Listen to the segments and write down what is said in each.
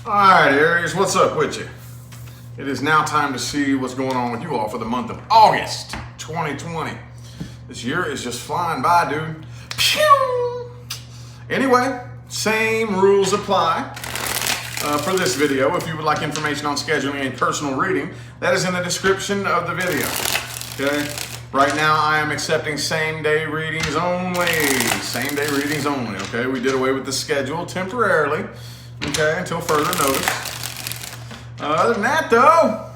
All right, Aries, what's up with you? It is now time to see what's going on with you all for the month of August 2020. This year is just flying by, dude. Pew! Anyway, same rules apply for this video. If you would like information on scheduling a personal reading, that is in the description of the video. Okay? Right now, I am accepting same-day readings only. Same-day readings only, okay? We did away with the schedule temporarily, okay, until further notice. Other than that, though,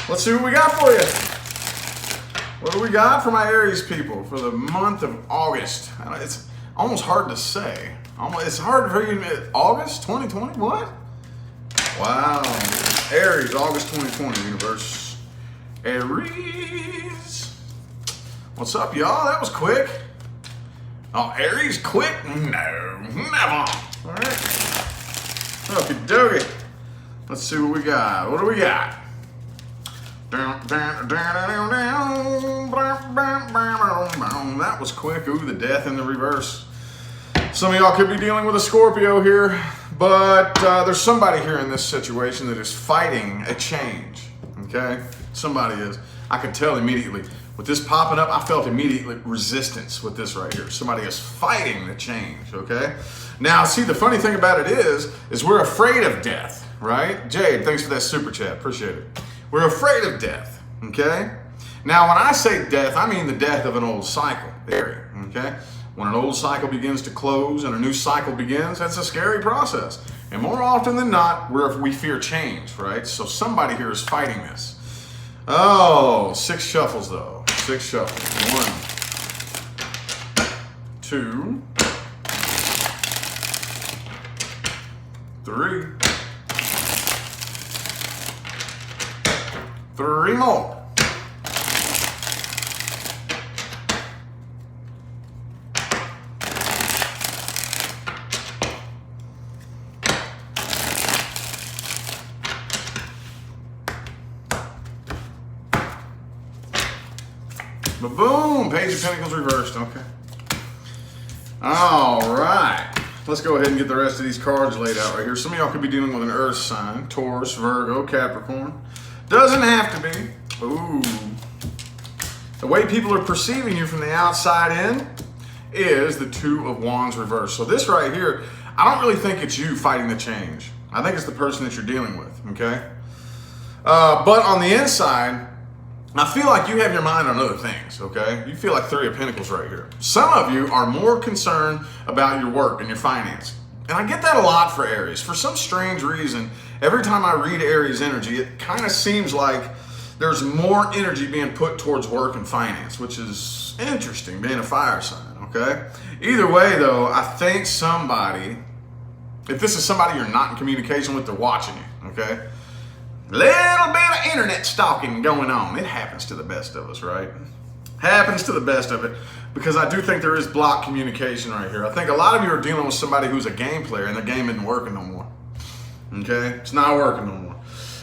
let's see what we got for you. What do we got for my Aries people for the month of August? It's almost hard to say. It's hard for you to August 2020? What? Wow. Aries, August 2020, universe. Aries. What's up, y'all? That was quick. Oh, Aries quick? No, never. All right. Okie dokie. Let's see what we got. What do we got? That was quick. Ooh, the death in the reverse. Some of y'all could be dealing with a Scorpio here, but there's somebody here in this situation that is fighting a change. Okay? Somebody is. I could tell immediately. With this popping up, I felt immediately resistance with this right here. Somebody is fighting the change, okay? Now, see, the funny thing about it is we're afraid of death, right? Jade, thanks for that super chat. Appreciate it. We're afraid of death, okay? Now, when I say death, I mean the death of an old cycle, okay? When an old cycle begins to close and a new cycle begins, that's a scary process. And more often than not, we fear change, right? So somebody here is fighting this. Oh, 6 shuffles, though. 6 shuffles. 1, 2, 3. 3 more. But boom, Page of Pentacles reversed. Okay. All right. Let's go ahead and get the rest of these cards laid out right here. Some of y'all could be dealing with an earth sign. Taurus, Virgo, Capricorn. Doesn't have to be. Ooh. The way people are perceiving you from the outside in is the 2 of Wands reversed. So this right here, I don't really think it's you fighting the change. I think it's the person that you're dealing with, okay? But on the inside, I feel like you have your mind on other things, okay? You feel like 3 of Pentacles right here. Some of you are more concerned about your work and your finance. And I get that a lot for Aries. For some strange reason, every time I read Aries energy, it kind of seems like there's more energy being put towards work and finance, which is interesting, being a fire sign, okay? Either way, though, I think somebody, if this is somebody you're not in communication with, they're watching you, okay? Little bit of internet stalking going on. It happens to the best of us, right? Happens to the best of it, because I do think there is blocked communication right here. I think a lot of you are dealing with somebody who's a game player and the game isn't working no more. Okay? It's not working no more.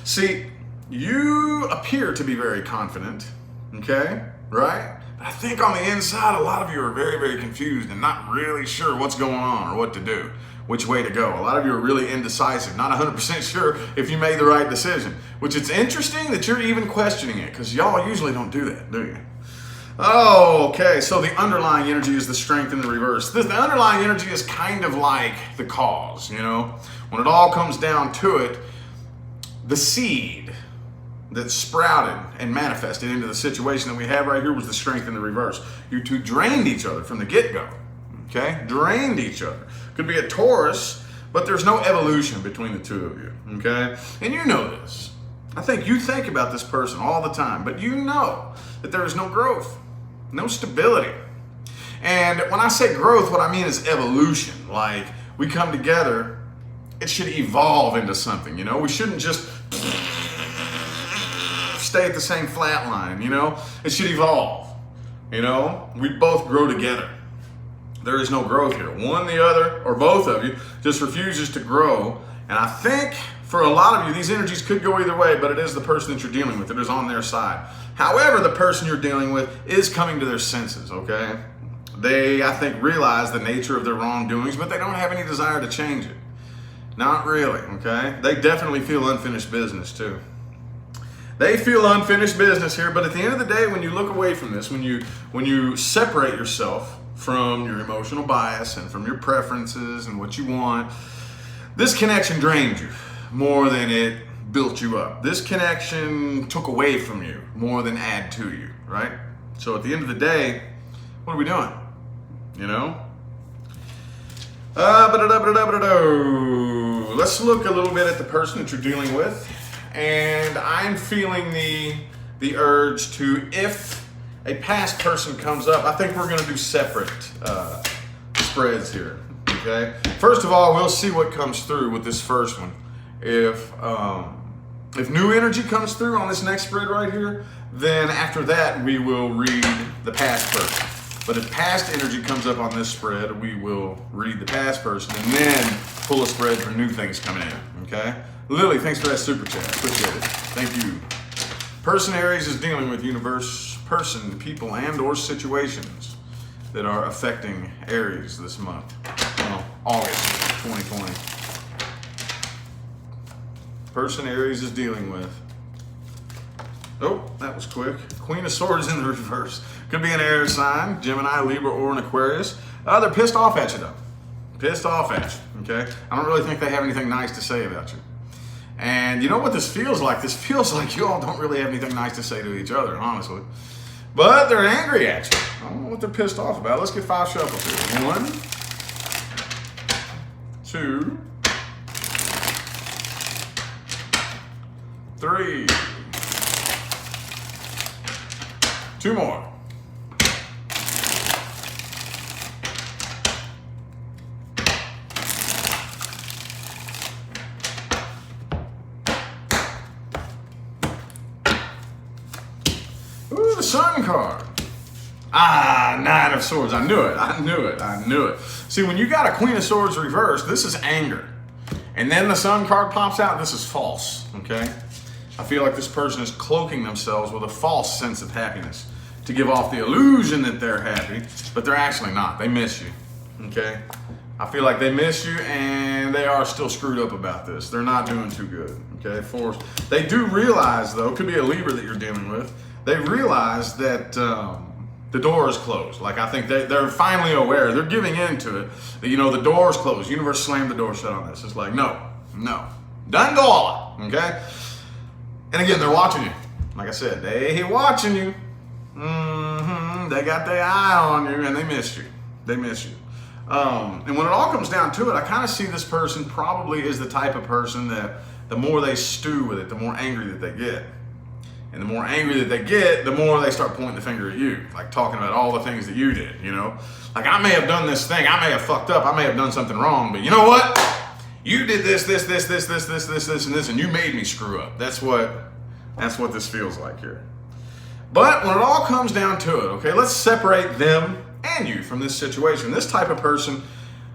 See, you appear to be very confident, okay? Right? But I think on the inside, a lot of you are very, very confused and not really sure what's going on or what to do, which way to go. A lot of you are really indecisive, not 100% sure if you made the right decision, which it's interesting that you're even questioning it, because y'all usually don't do that, do you? Oh, okay, so the underlying energy is the strength in the reverse. The underlying energy is kind of like the cause, you know? When it all comes down to it, the seed that sprouted and manifested into the situation that we have right here was the strength in the reverse. You two drained each other from the get-go, okay? Drained each other. Could be a Taurus, but there's no evolution between the two of you, okay? And you know this. I think you think about this person all the time, but you know that there is no growth, no stability. And when I say growth, what I mean is evolution. Like, we come together, it should evolve into something, you know? We shouldn't just stay at the same flat line, you know? It should evolve, you know? We both grow together. There is no growth here. One, the other, or both of you just refuses to grow. And I think for a lot of you, these energies could go either way, but it is the person that you're dealing with. It is on their side. However, the person you're dealing with is coming to their senses, okay? They, I think, realize the nature of their wrongdoings, but they don't have any desire to change it. Not really, okay? They definitely feel unfinished business too. They feel unfinished business here, but at the end of the day, when you look away from this, when you separate yourself from your emotional bias and from your preferences and what you want, this connection drained you more than it built you up. This connection took away from you more than add to you, right? So at the end of the day, what are we doing? You know? Let's look a little bit at the person that you're dealing with. And I'm feeling the urge to, if a past person comes up, I think we're going to do separate spreads here, okay? First of all, we'll see what comes through with this first one. If new energy comes through on this next spread right here, then after that we will read the past person. But if past energy comes up on this spread, we will read the past person and then pull a spread for new things coming in, okay? Lily, thanks for that super chat. Appreciate it. Thank you. Person Aries is dealing with universe, person, people, and or situations that are affecting Aries this month. Well, August 2020. Person Aries is dealing with. Oh, that was quick. Queen of Swords in the reverse. Could be an air sign, Gemini, Libra, or an Aquarius. They're pissed off at you, though. Pissed off at you, okay? I don't really think they have anything nice to say about you. And you know what this feels like? This feels like you all don't really have anything nice to say to each other, honestly. But they're angry at you. I don't know what they're pissed off about. Let's get 5 shuffles here. 1, 2, 3. 2 more. Ooh, the Sun card. 9 of Swords. I knew it. See, when you got a Queen of Swords reversed, this is anger. And then the Sun card pops out, this is false, okay? I feel like this person is cloaking themselves with a false sense of happiness to give off the illusion that they're happy, but they're actually not. They miss you, okay? I feel like they miss you and they are still screwed up about this. They're not doing too good, okay? They do realize, though, it could be a Libra that you're dealing with, they realize that the door is closed. Like, I think they're finally aware, they're giving in to it, that, you know, the door is closed. Universe slammed the door shut on this. It's like, no. Done goal, okay? And again, they're watching you. Like I said, they watching you. They got their eye on you and they miss you. And when it all comes down to it, I kind of see this person probably is the type of person that the more they stew with it, the more angry that they get. And the more angry that they get, the more they start pointing the finger at you, like talking about all the things that you did, you know? Like, I may have done this thing, I may have fucked up, I may have done something wrong, but you know what? You did this, and this, and you made me screw up. That's what this feels like here. But when it all comes down to it, okay, let's separate them and you from this situation. This type of person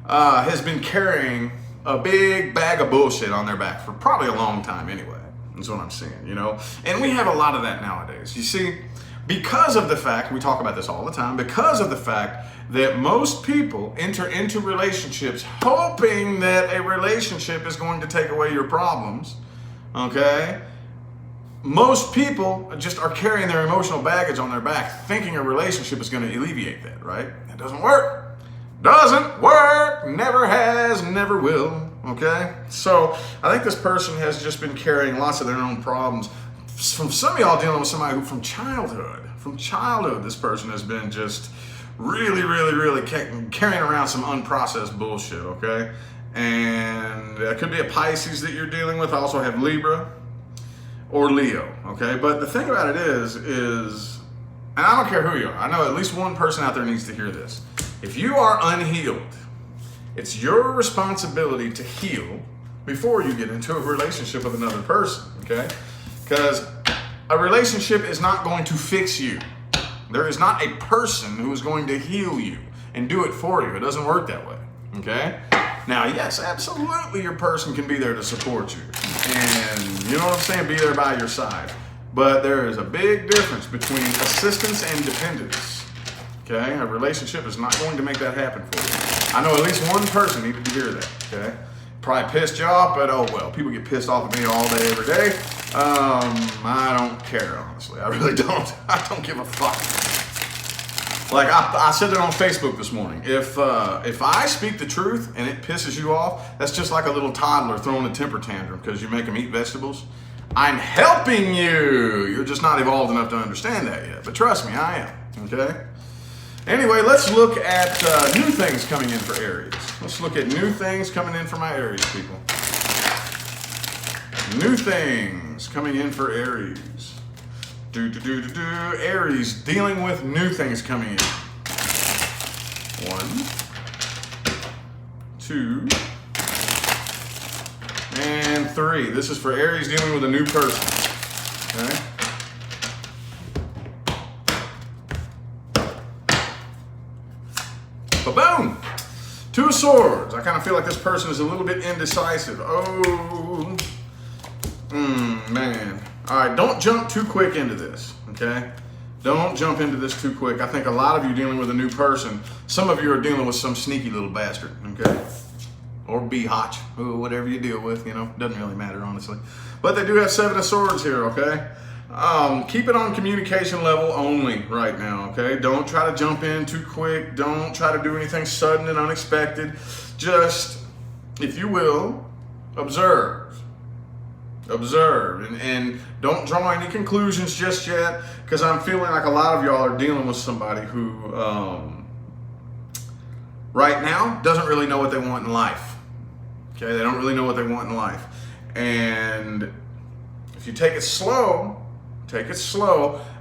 has been carrying a big bag of bullshit on their back for probably a long time anyway. That's what I'm seeing, you know? And we have a lot of that nowadays. You see, because of the fact, we talk about this all the time, because of the fact that most people enter into relationships hoping that a relationship is going to take away your problems, okay? Most people just are carrying their emotional baggage on their back, thinking a relationship is going to alleviate that, right? It doesn't work. Doesn't work. Never has, never will, okay? So I think this person has just been carrying lots of their own problems. From some of y'all dealing with somebody who from childhood, this person has been just really carrying around some unprocessed bullshit, okay? And it could be a Pisces that you're dealing with. I also have Libra or Leo, okay? But the thing about it is, and I don't care who you are, I know at least one person out there needs to hear this. If you are unhealed, it's your responsibility to heal before you get into a relationship with another person, okay? Because a relationship is not going to fix you. There is not a person who is going to heal you and do it for you. It doesn't work that way, okay? Now, yes, absolutely your person can be there to support you. And you know what I'm saying? Be there by your side. But there is a big difference between assistance and dependence, okay? A relationship is not going to make that happen for you. I know at least one person needed to hear that, okay? Probably pissed you off, but oh well. People get pissed off at me all day, every day. I don't care, honestly. I really don't. I don't give a fuck. Like I said it on Facebook this morning. If I speak the truth and it pisses you off, that's just like a little toddler throwing a temper tantrum because you make them eat vegetables. I'm helping you. You're just not evolved enough to understand that yet. But trust me, I am. Okay? Anyway, let's look at new things coming in for Aries. Let's look at new things coming in for my Aries people. New things coming in for Aries. Aries dealing with new things coming in. 1, 2, and 3. This is for Aries dealing with a new person. Okay? Ba-boom! 2 of Swords. I kind of feel like this person is a little bit indecisive. Oh, man. All right, don't jump too quick into this, okay? Don't jump into this too quick. I think a lot of you dealing with a new person. Some of you are dealing with some sneaky little bastard, okay? Or biatch, whatever you deal with, you know, doesn't really matter, honestly. But they do have 7 of Swords here, okay? Keep it on communication level only right now, okay? Don't try to jump in too quick. Don't try to do anything sudden and unexpected. Just, if you will, observe. Observe and don't draw any conclusions just yet, because I'm feeling like a lot of y'all are dealing with somebody who right now doesn't really know what they want in life. Okay, they don't really know what they want in life. And if you take it slow,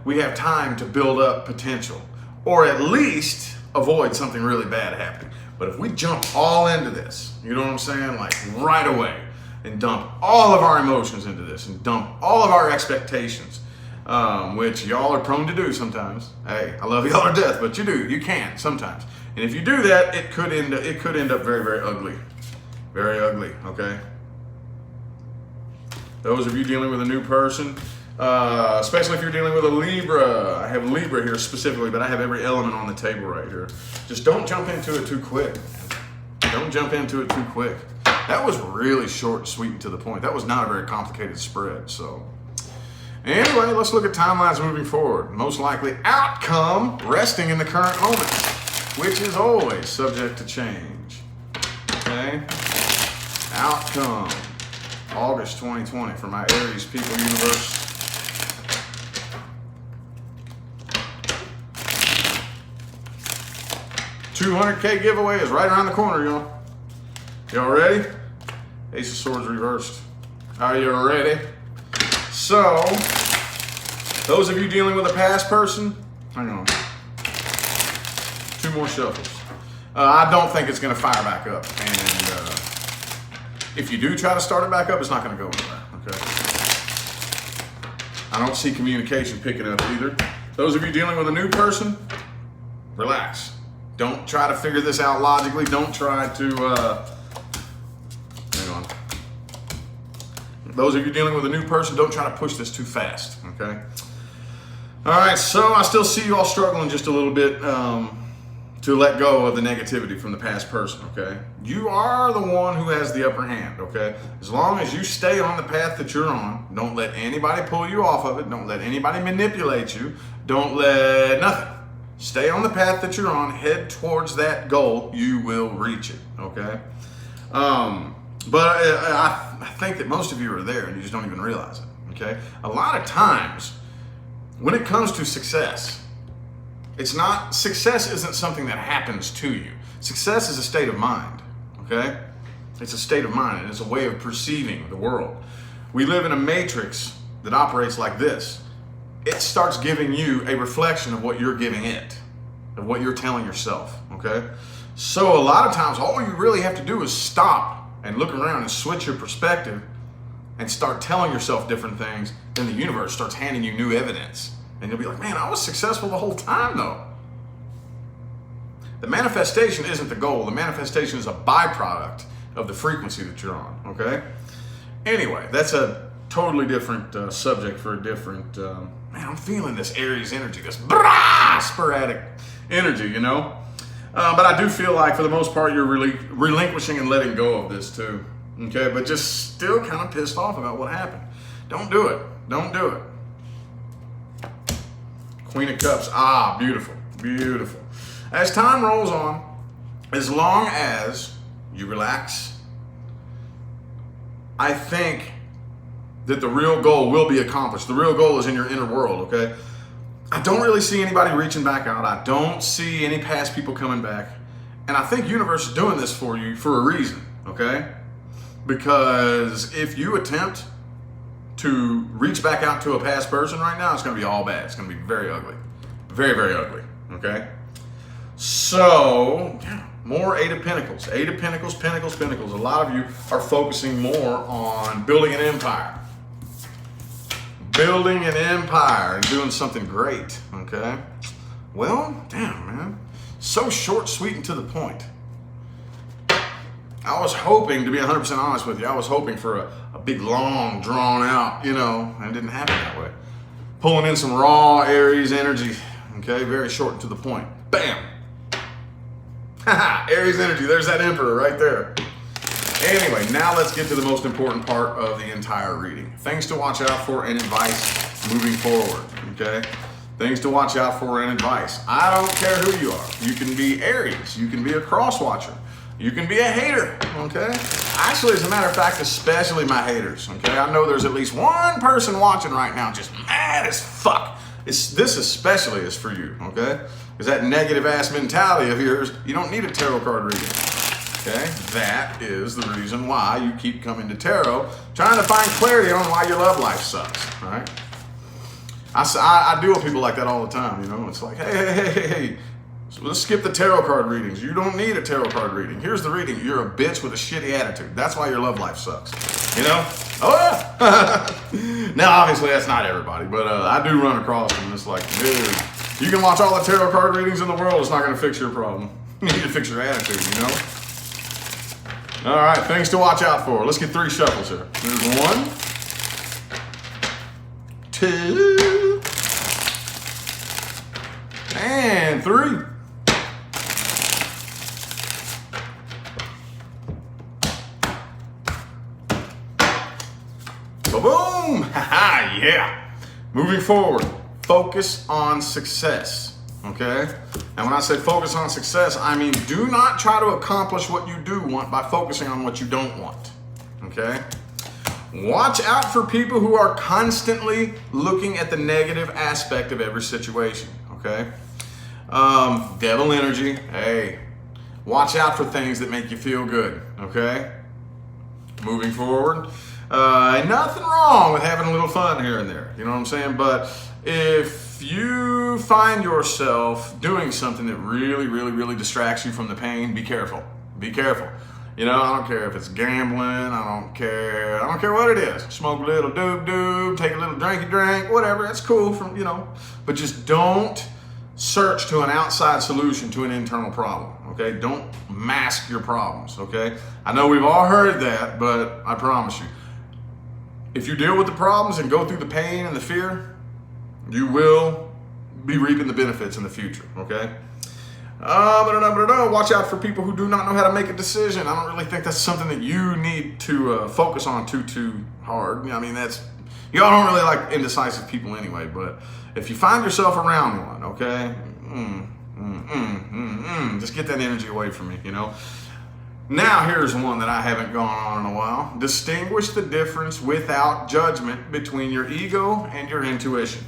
we have time to build up potential, or at least avoid something really bad happening. But if we jump all into this, you know what I'm saying, like right away, and dump all of our emotions into this, and dump all of our expectations, which y'all are prone to do sometimes. Hey, I love y'all to death, but you can sometimes. And if you do that, it could end up very, very ugly. Very ugly, okay? Those of you dealing with a new person, especially if you're dealing with a Libra. I have Libra here specifically, but I have every element on the table right here. Just don't jump into it too quick. Don't jump into it too quick. That was really short and sweet and to the point. That was not a very complicated spread. So anyway, let's look at timelines moving forward. Most likely outcome resting in the current moment, which is always subject to change. Okay? Outcome. August 2020 for my Aries people universe. $200K giveaway is right around the corner, y'all. Y'all ready? Ace of Swords reversed. Are you ready? So, those of you dealing with a past person, hang on. 2 more shuffles. I don't think it's going to fire back up. And if you do try to start it back up, it's not going to go anywhere. Okay. I don't see communication picking up either. Those of you dealing with a new person, relax. Don't try to figure this out logically. Don't try to... hang on. Those of you dealing with a new person, don't try to push this too fast, okay? All right, so I still see you all struggling just a little bit to let go of the negativity from the past person, okay? You are the one who has the upper hand, okay? As long as you stay on the path that you're on, don't let anybody pull you off of it. Don't let anybody manipulate you. Don't let nothing. Stay on the path that you're on. Head towards that goal. You will reach it, okay? But I think that most of you are there and you just don't even realize it, okay? A lot of times, when it comes to success isn't something that happens to you. Success is a state of mind, okay? It's a state of mind, and it's a way of perceiving the world. We live in a matrix that operates like this. It starts giving you a reflection of what you're giving it, of what you're telling yourself, okay? So a lot of times, all you really have to do is stop and look around and switch your perspective and start telling yourself different things. Then the universe starts handing you new evidence. And you'll be like, man, I was successful the whole time, though. The manifestation isn't the goal. The manifestation is a byproduct of the frequency that you're on, okay? Anyway, that's a totally different subject for a different... man, I'm feeling this Aries energy, this sporadic energy, you know? But I do feel like, for the most part, you're really relinquishing and letting go of this, too. Okay, but just still kind of pissed off about what happened. Don't do it. Don't do it. Queen of Cups. Ah, beautiful. Beautiful. As time rolls on, as long as you relax, I think that the real goal will be accomplished. The real goal is in your inner world, okay? I don't really see anybody reaching back out. I don't see any past people coming back. And I think universe is doing this for you for a reason, okay? Because if you attempt to reach back out to a past person right now, it's going to be all bad. It's going to be very ugly. Very, very ugly, okay? So, yeah, more Eight of Pentacles. Eight of Pentacles, Pentacles, Pentacles. A lot of you are focusing more on building an empire. Building an empire and doing something great, okay? Well, damn, man. So short, sweet, and to the point. I was hoping, to be 100% honest with you, I was hoping for a big, long, drawn out, you know, and it didn't happen that way. Pulling in some raw Aries energy, okay? Very short and to the point. Bam! Haha, Aries energy, there's that Emperor right there. Anyway, now let's get to the most important part of the entire reading. Things to watch out for and advice moving forward, okay? Things to watch out for and advice. I don't care who you are. You can be Aries. You can be a cross-watcher. You can be a hater, okay? Actually, as a matter of fact, especially my haters, okay? I know there's at least one person watching right now just mad as fuck. This especially is for you, okay? Because that negative ass mentality of yours, you don't need a tarot card reading. Okay, that is the reason why you keep coming to tarot, trying to find clarity on why your love life sucks, right? I deal with people like that all the time, you know? It's like, hey, so let's skip the tarot card readings. You don't need a tarot card reading. Here's the reading. You're a bitch with a shitty attitude. That's why your love life sucks, you know? Oh, yeah. Now, obviously, that's not everybody, but I do run across them. It's like, dude, you can watch all the tarot card readings in the world. It's not going to fix your problem. You need to fix your attitude, you know? All right, things to watch out for. Let's get 3 shuffles here. There's 1, 2, and 3. Ba-boom! Ha-ha, yeah. Moving forward, focus on success, okay? And when I say focus on success, I mean do not try to accomplish what you do want by focusing on what you don't want, okay? Watch out for people who are constantly looking at the negative aspect of every situation, okay? Devil energy, hey, watch out for things that make you feel good, okay? Moving forward, nothing wrong with having a little fun here and there, you know what I'm saying? But if you find yourself doing something that really, really, really distracts you from the pain, be careful. Be careful. You know, I don't care if it's gambling, I don't care what it is. Smoke a little doob, take a little drink, whatever, that's cool from, you know. But just don't search to an outside solution to an internal problem, okay? Don't mask your problems, okay? I know we've all heard that, but I promise you, if you deal with the problems and go through the pain and the fear, you will be reaping the benefits in the future, okay? Watch out for people who do not know how to make a decision. I don't really think that's something that you need to focus on too hard. I mean, y'all don't really like indecisive people anyway, but if you find yourself around one, okay, just get that energy away from me, you know? Now, here's one that I haven't gone on in a while. Distinguish the difference without judgment between your ego and your intuition.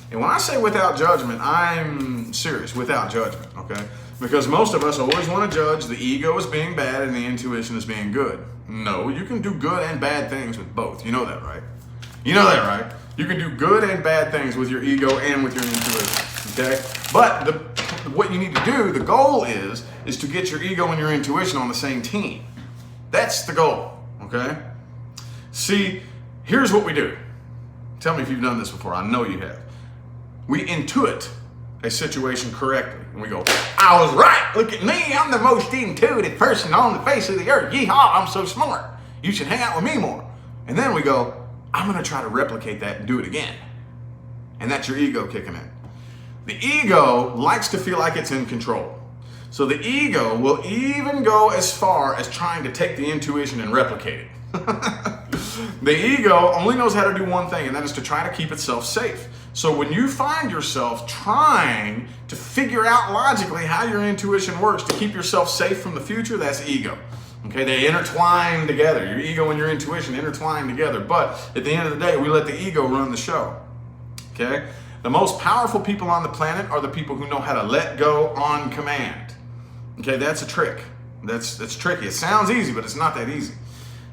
And when I say without judgment, I'm serious, without judgment, okay? Because most of us always want to judge the ego as being bad and the intuition as being good. No, you can do good and bad things with both. You know that, right? You know that, right? You can do good and bad things with your ego and with your intuition, okay? But what you need to do, the goal is to get your ego and your intuition on the same team. That's the goal, okay? See, here's what we do. Tell me if you've done this before. I know you have. We intuit a situation correctly. And we go, I was right. Look at me. I'm the most intuitive person on the face of the earth. Yeehaw, I'm so smart. You should hang out with me more. And then we go, I'm going to try to replicate that and do it again. And that's your ego kicking in. The ego likes to feel like it's in control. So the ego will even go as far as trying to take the intuition and replicate it. The ego only knows how to do one thing, and that is to try to keep itself safe. So when you find yourself trying to figure out logically how your intuition works to keep yourself safe from the future, that's ego. Okay, they intertwine together. Your ego and your intuition intertwine together. But at the end of the day, we let the ego run the show. Okay? The most powerful people on the planet are the people who know how to let go on command. Okay, that's a trick. That's tricky. It sounds easy, but it's not that easy.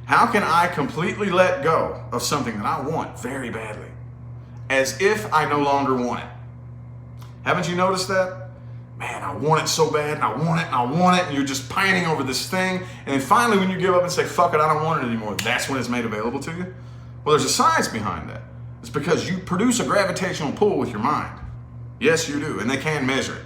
How can I completely let go of something that I want very badly, as if I no longer want it? Haven't you noticed that? Man, I want it so bad, and I want it, and I want it, and you're just pining over this thing, and then finally when you give up and say, fuck it, I don't want it anymore, that's when it's made available to you? Well, there's a science behind that. It's because you produce a gravitational pull with your mind. Yes, you do, and they can measure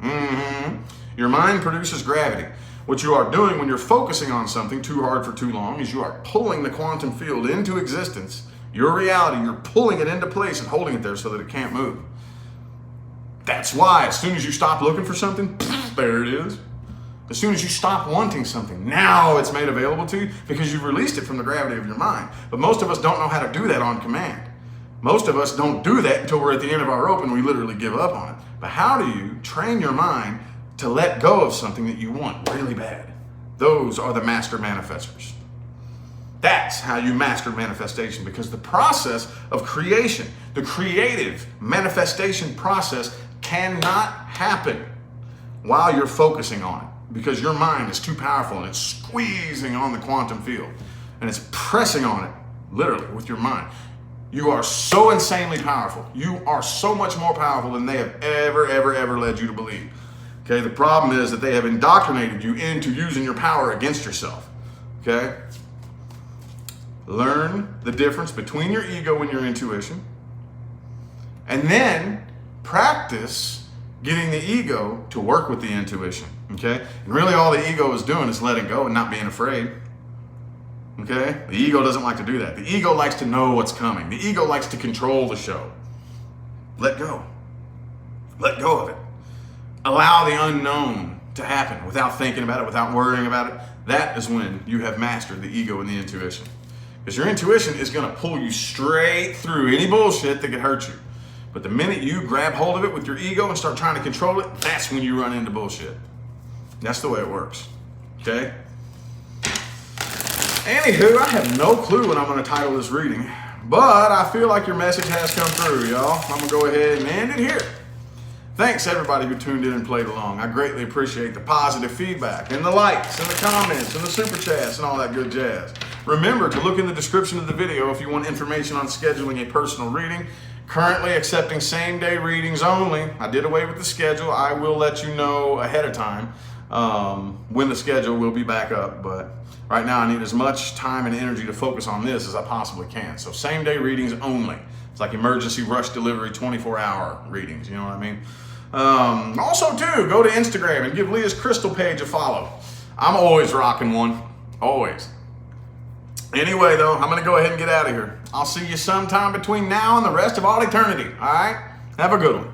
it. Your mind produces gravity. What you are doing when you're focusing on something too hard for too long is you are pulling the quantum field into existence. Your reality, you're pulling it into place and holding it there so that it can't move. That's why as soon as you stop looking for something, there it is. As soon as you stop wanting something, now it's made available to you because you've released it from the gravity of your mind. But most of us don't know how to do that on command. Most of us don't do that until we're at the end of our rope and we literally give up on it. But how do you train your mind to let go of something that you want really bad? Those are the master manifestors. That's how you master manifestation, because the process of creation, the creative manifestation process, cannot happen while you're focusing on it, because your mind is too powerful and it's squeezing on the quantum field and it's pressing on it literally with your mind. You are so insanely powerful. You are so much more powerful than they have ever led you to believe. Okay, the problem is that they have indoctrinated you into using your power against yourself. Okay? Learn the difference between your ego and your intuition. And then practice getting the ego to work with the intuition. Okay? And really all the ego is doing is letting go and not being afraid. Okay? The ego doesn't like to do that. The ego likes to know what's coming. The ego likes to control the show. Let go. Let go of it. Allow the unknown to happen without thinking about it, without worrying about it. That is when you have mastered the ego and the intuition. Because your intuition is going to pull you straight through any bullshit that could hurt you. But the minute you grab hold of it with your ego and start trying to control it, that's when you run into bullshit. That's the way it works. Okay? Anywho, I have no clue what I'm going to title this reading, but I feel like your message has come through, y'all. I'm going to go ahead and end it here. Thanks everybody who tuned in and played along. I greatly appreciate the positive feedback and the likes and the comments and the super chats and all that good jazz. Remember to look in the description of the video if you want information on scheduling a personal reading. Currently accepting same-day readings only. I did away with the schedule. I will let you know ahead of time when the schedule will be back up, but right now I need as much time and energy to focus on this as I possibly can. So same-day readings only. It's like emergency rush delivery 24-hour readings, you know what I mean? Also too, go to Instagram and give Leah's Crystal page a follow. I'm always rocking one, always. Anyway though, I'm gonna go ahead and get out of here. I'll see you sometime between now and the rest of all eternity, all right? Have a good one.